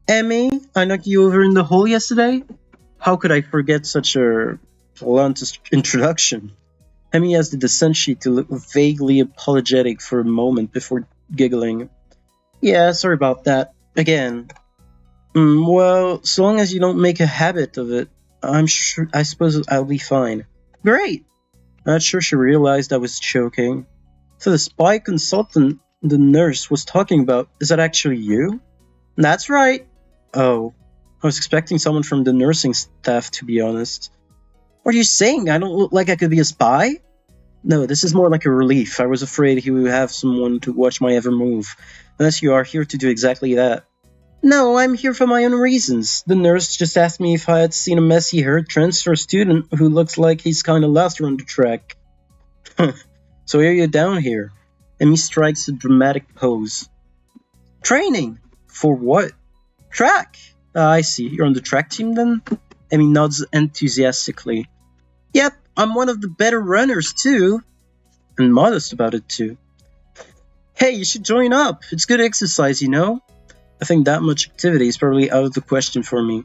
Emmy, I knocked you over in the hole yesterday? How could I forget such a blunt introduction? Emmy has the decency to look vaguely apologetic for a moment before giggling. Yeah, sorry about that. Again. Well, so long as you don't make a habit of it, I suppose I'll be fine. Great! Not sure she realized I was choking. So the spy consultant the nurse was talking about, is that actually you? That's right. Oh, I was expecting someone from the nursing staff, to be honest. What are you saying? I don't look like I could be a spy? No, this is more like a relief. I was afraid he would have someone to watch my every move. Unless you are here to do exactly that. No, I'm here for my own reasons. The nurse just asked me if I had seen a messy-haired transfer student who looks like he's kinda lost around the track. So here you're down here. And he strikes a dramatic pose. Training? For what? Track! I see. You're on the track team then? Emmy nods enthusiastically. Yep, I'm one of the better runners too. And modest about it too. Hey, you should join up. It's good exercise, you know? I think that much activity is probably out of the question for me.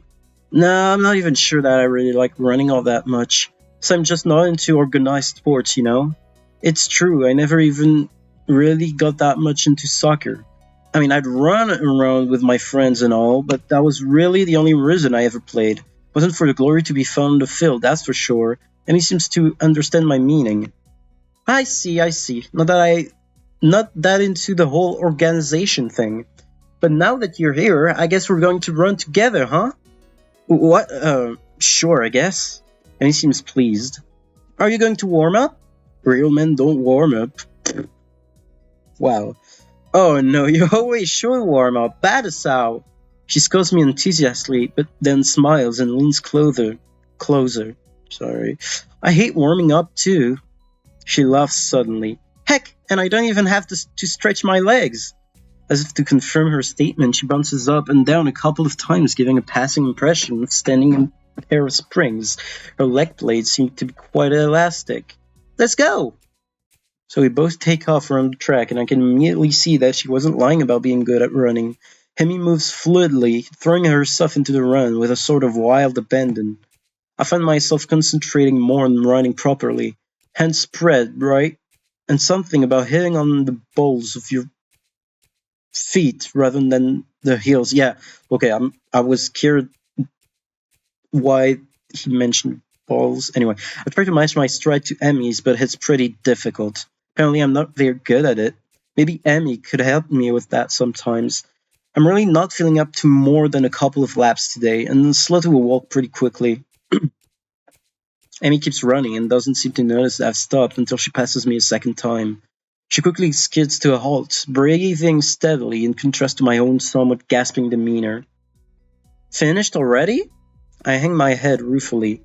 No, I'm not even sure that I really like running all that much. So I'm just not into organized sports, you know? It's true, I never even really got that much into soccer. I mean, I'd run around with my friends and all, but that was really the only reason I ever played. It wasn't for the glory to be found on the field, that's for sure. And he seems to understand my meaning. I see. Not that into the whole organization thing. But now that you're here, I guess we're going to run together, huh? What? Sure, I guess. And he seems pleased. Are you going to warm up? Real men don't warm up. Wow. Oh no, you always should warm up. Bad as how. She scolds me enthusiastically, but then smiles and leans closer. Sorry. I hate warming up too. She laughs suddenly. Heck, and I don't even have to stretch my legs. As if to confirm her statement, she bounces up and down a couple of times, giving a passing impression of standing in a pair of springs. Her leg blades seem to be quite elastic. Let's go! So we both take off around the track, and I can immediately see that she wasn't lying about being good at running. Hemi moves fluidly, throwing herself into the run with a sort of wild abandon. I find myself concentrating more on running properly. Hands spread, right? And something about hitting on the balls of your feet rather than the heels. Yeah, okay, I was scared why he mentioned balls. Anyway, I try to match my stride to Emmy's, but it's pretty difficult. Apparently, I'm not very good at it. Maybe Emmy could help me with that sometimes. I'm really not feeling up to more than a couple of laps today, and slow to a walk pretty quickly. Emmy keeps running and doesn't seem to notice that I've stopped until she passes me a second time. She quickly skids to a halt, breathing steadily in contrast to my own somewhat gasping demeanor. Finished already? I hang my head ruefully.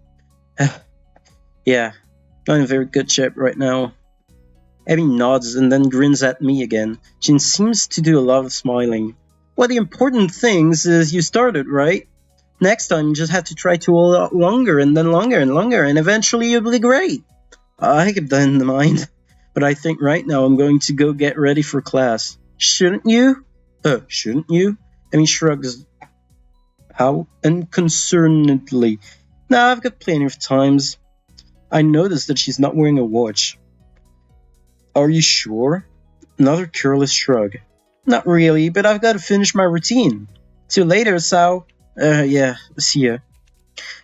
Yeah, not in a very good shape right now. Abby nods and then grins at me again. She seems to do a lot of smiling. Well, the important things is you started, right? Next time you just have to try to hold out longer and then longer and longer, and eventually you'll be great. I keep that in mind. But I think right now I'm going to go get ready for class. Shouldn't you? Shouldn't you? Amy shrugs. How unconcernedly. Nah, I've got plenty of times. I noticed that she's not wearing a watch. Are you sure? Another careless shrug. Not really, but I've got to finish my routine. See you later, Sal. Yeah, see ya.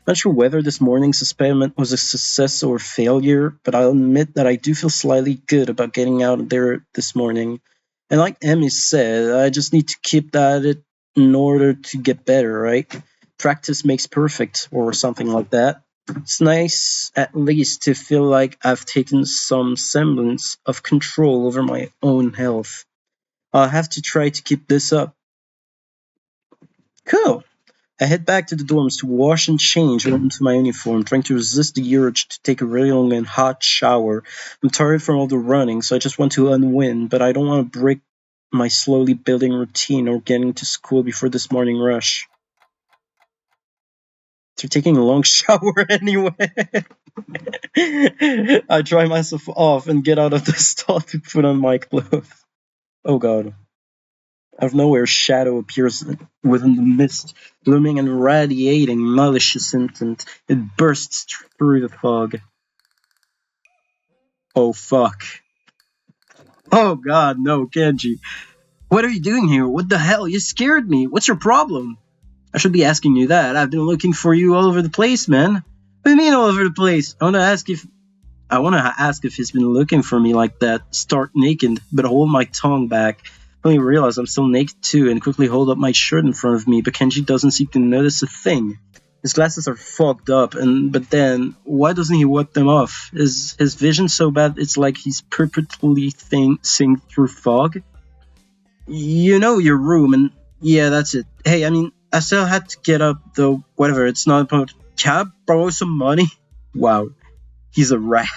Not sure whether this morning's experiment was a success or failure, but I'll admit that I do feel slightly good about getting out of there this morning. And like Emmy said, I just need to keep at it in order to get better, right? Practice makes perfect, or something like that. It's nice, at least, to feel like I've taken some semblance of control over my own health. I'll have to try to keep this up. Cool. I head back to the dorms to wash and change into my uniform, trying to resist the urge to take a really long and hot shower. I'm tired from all the running, so I just want to unwind, but I don't want to break my slowly building routine or getting to school before this morning rush. They're taking a long shower anyway. I dry myself off and get out of the stall to put on my clothes. Oh god. Out of nowhere, a shadow appears within the mist, looming and radiating malicious intent. It bursts through the fog. Oh fuck. Oh god, no, Kenji. What are you doing here? What the hell? You scared me. What's your problem? I should be asking you that. I've been looking for you all over the place, man. What do you mean all over the place? I want to ask if he's been looking for me like that, stark naked, but hold my tongue back. I only realize I'm still naked too, and quickly hold up my shirt in front of me, but Kenji doesn't seem to notice a thing. His glasses are fogged up, but then, why doesn't he wipe them off? Is his vision so bad it's like he's perpetually seeing through fog? You know your room, and yeah, that's it. Hey, I mean, I still had to get up, though, whatever, it's not about... Can I borrow some money? Wow, he's a rat.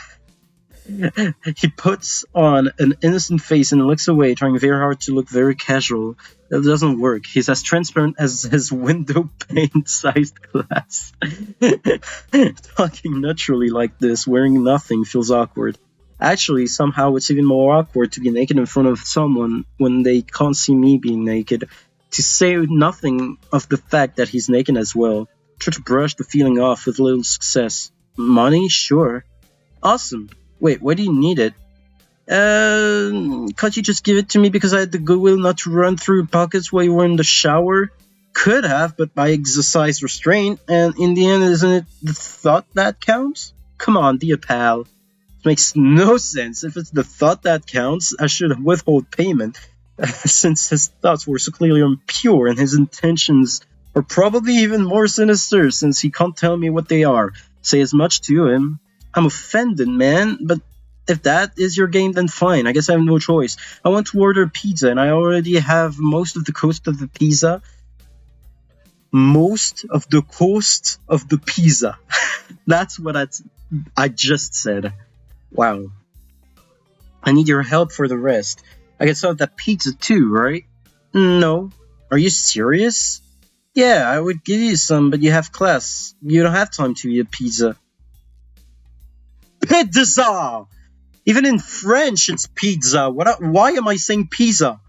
He puts on an innocent face and looks away, trying very hard to look very casual. It doesn't work. He's as transparent as his window pane-sized glass. Talking naturally like this, wearing nothing, feels awkward. Actually, somehow it's even more awkward to be naked in front of someone when they can't see me being naked. To say nothing of the fact that he's naked as well. Try to brush the feeling off with little success. Money? Sure. Awesome. Wait, why do you need it? Can't you just give it to me because I had the goodwill not to run through your pockets while you were in the shower? Could have, but I exercise restraint, and in the end, isn't it the thought that counts? Come on, be a pal. It makes no sense. If it's the thought that counts, I should withhold payment, since his thoughts were so clearly impure and his intentions are probably even more sinister since he can't tell me what they are. Say as much to him. I'm offended, man, but if that is your game, then fine. I guess I have no choice. I want to order pizza, and I already have most of the cost of the pizza. Most of the cost of the pizza. That's what I just said. Wow. I need your help for the rest. I can sell that pizza too, right? No. Are you serious? Yeah, I would give you some, but you have class. You don't have time to eat a pizza. Pizza! Even in French, it's pizza. Why am I saying pizza?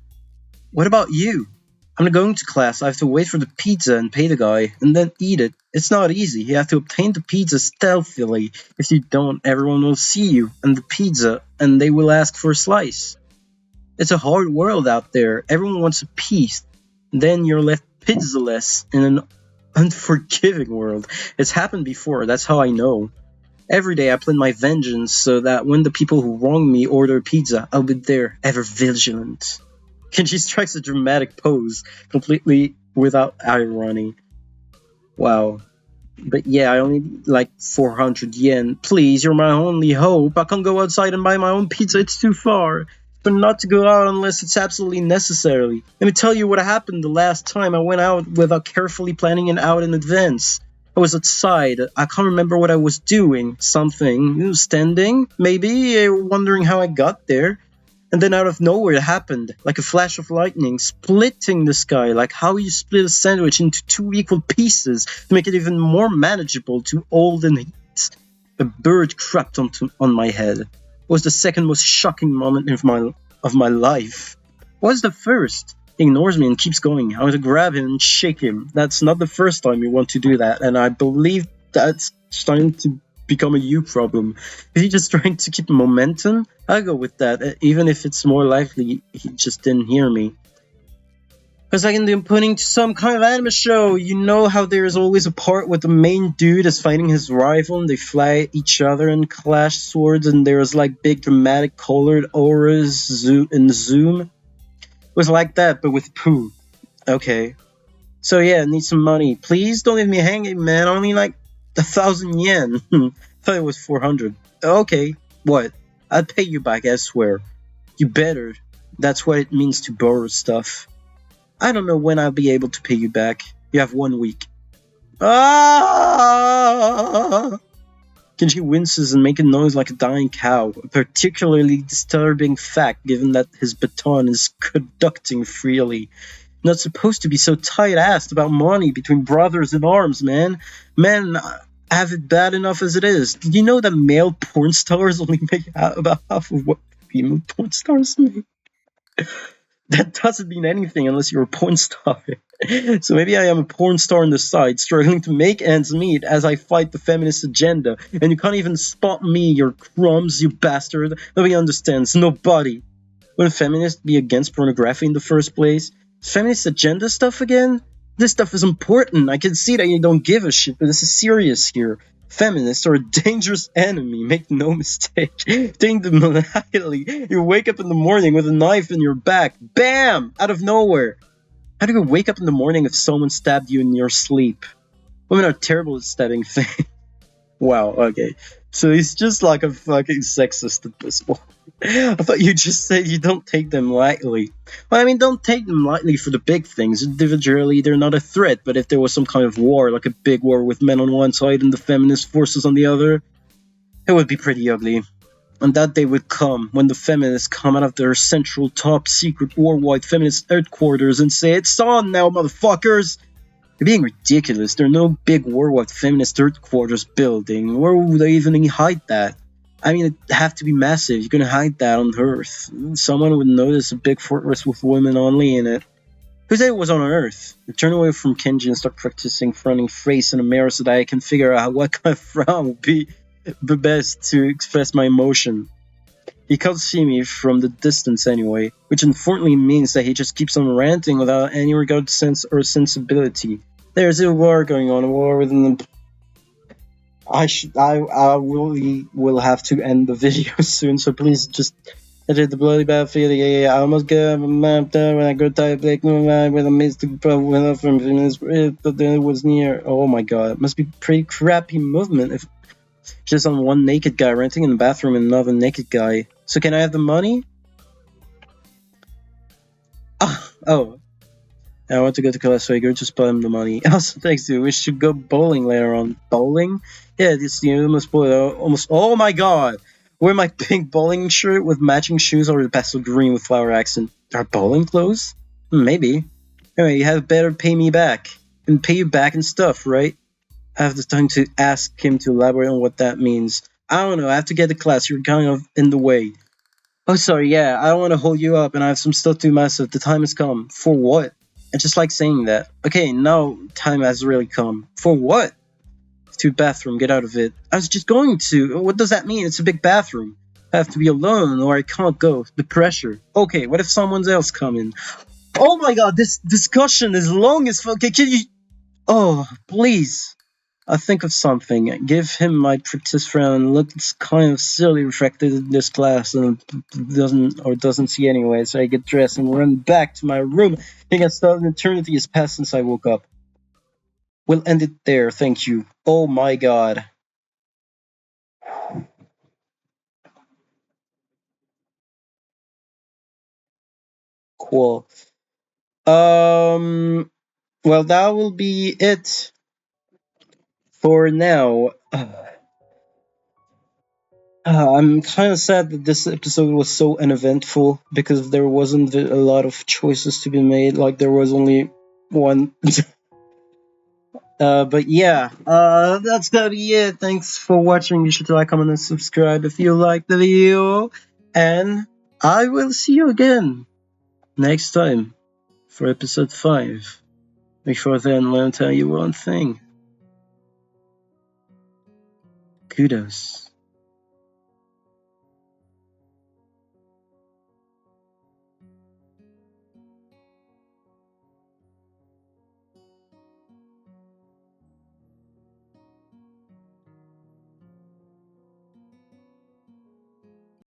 What about you? I'm not going to class. I have to wait for the pizza and pay the guy, and then eat it. It's not easy. You have to obtain the pizza stealthily. If you don't, everyone will see you and the pizza, and they will ask for a slice. It's a hard world out there. Everyone wants a piece. Then you're left pizzaless in an unforgiving world. It's happened before. That's how I know. Every day I plan my vengeance so that when the people who wrong me order pizza, I'll be there, ever vigilant. Kenji strikes a dramatic pose, completely without irony. Wow. But yeah, I only need like 400 yen. Please, you're my only hope. I can't go outside and buy my own pizza, it's too far. But not to go out unless it's absolutely necessary. Let me tell you what happened the last time I went out without carefully planning it out in advance. I was outside. I can't remember what I was doing. Something. Standing, maybe, wondering how I got there. And then out of nowhere it happened, like a flash of lightning, splitting the sky, like how you split a sandwich into 2 equal pieces to make it even more manageable to hold and eat. A bird crapped on my head. It was the second most shocking moment of my life. What was the first? He ignores me and keeps going. I want to grab him and shake him. That's not the first time you want to do that, and I believe that's starting to become a you problem. Is he just trying to keep the momentum? I'll go with that, even if it's more likely he just didn't hear me. Because I can do putting to some kind of anime show. You know how there's always a part where the main dude is fighting his rival and they fly at each other and clash swords and there's like big dramatic colored auras and zoom. It was like that, but with poo. Okay. So yeah, need some money. Please don't leave me hanging, man. Only like 1,000 yen. Thought it was 400. Okay, what? I'll pay you back, I swear. You better. That's what it means to borrow stuff. I don't know when I'll be able to pay you back. You have 1 week. Ah! Kenji winces and makes a noise like a dying cow, a particularly disturbing fact given that his baton is conducting freely. Not supposed to be so tight-assed about money between brothers in arms, man. Men have it bad enough as it is. Did you know that male porn stars only make about half of what female porn stars make? That doesn't mean anything unless you're a porn star. So maybe I am a porn star on the side, struggling to make ends meet as I fight the feminist agenda, and you can't even spot me, your crumbs, you bastard. Nobody understands. Nobody. Wouldn't feminists be against pornography in the first place? Feminist agenda stuff again? This stuff is important. I can see that you don't give a shit, but this is serious here. Feminists are a dangerous enemy, make no mistake. Take them lightly. You wake up in the morning with a knife in your back. BAM! Out of nowhere. How do you wake up in the morning if someone stabbed you in your sleep? Women are terrible at stabbing things. Wow, okay. So he's just like a fucking sexist at this point. I thought you just said you don't take them lightly. Well, I mean, don't take them lightly for the big things. Individually, they're not a threat, but if there was some kind of war, like a big war with men on one side and the feminist forces on the other, it would be pretty ugly. And that day would come when the feminists come out of their central top secret war-wide feminist headquarters and say, "It's on now, motherfuckers!" You're being ridiculous. There's no big war-wide feminist headquarters building. Where would they even hide that? I mean, it'd have to be massive. You're gonna hide that on Earth. Someone would notice a big fortress with women only in it. Who said it was on Earth? I turn away from Kenji and start practicing frowning face in a mirror so that I can figure out what kind of frown would be the best to express my emotion. He can't see me from the distance anyway, which unfortunately means that he just keeps on ranting without any regard to sense or sensibility. There's a war going on, a war within the... I will have to end the video soon, so please just edit the bloody battlefield. Yeah, I almost got mapped out when I go type like with a mystic problem went up from Venus, but then it was near. Oh my god, it must be pretty crappy movement if just on one naked guy renting in the bathroom and another naked guy. So can I have the money? Oh. I want to go to class, so I go to spot him the money. Also, thanks, dude. We should go bowling later on. Bowling? Yeah, this the almost boy. Almost. Oh my god! Wear my pink bowling shirt with matching shoes or the pastel green with flower accent. Are bowling clothes? Maybe. Anyway, you had better pay me back. And pay you back and stuff, right? I have the time to ask him to elaborate on what that means. I don't know. I have to get to class. You're kind of in the way. Oh, sorry. Yeah, I don't want to hold you up, and I have some stuff to mess with. The time has come. For what? I just like saying that. Okay, now time has really come. For what? To bathroom, get out of it. I was just going to. What does that mean? It's a big bathroom. I have to be alone or I can't go. The pressure. Okay, what if someone else coming? Oh my god, this discussion is long as fuck. Okay, can you... Oh, please. I think of something. Give him my practice friend. Looks kind of silly reflected in this class and doesn't see anyway. So I get dressed and run back to my room. I think an eternity has passed since I woke up. We'll end it there. Thank you. Oh my god. Cool. Well, that will be it for now. I'm kind of sad that this episode was so uneventful because there wasn't a lot of choices to be made. Like, there was only one. But yeah, that's gonna be it. Thanks for watching. Be sure to like, comment, and subscribe if you like the video. And I will see you again next time for episode 5. Before then, let me tell you one thing. Kudos.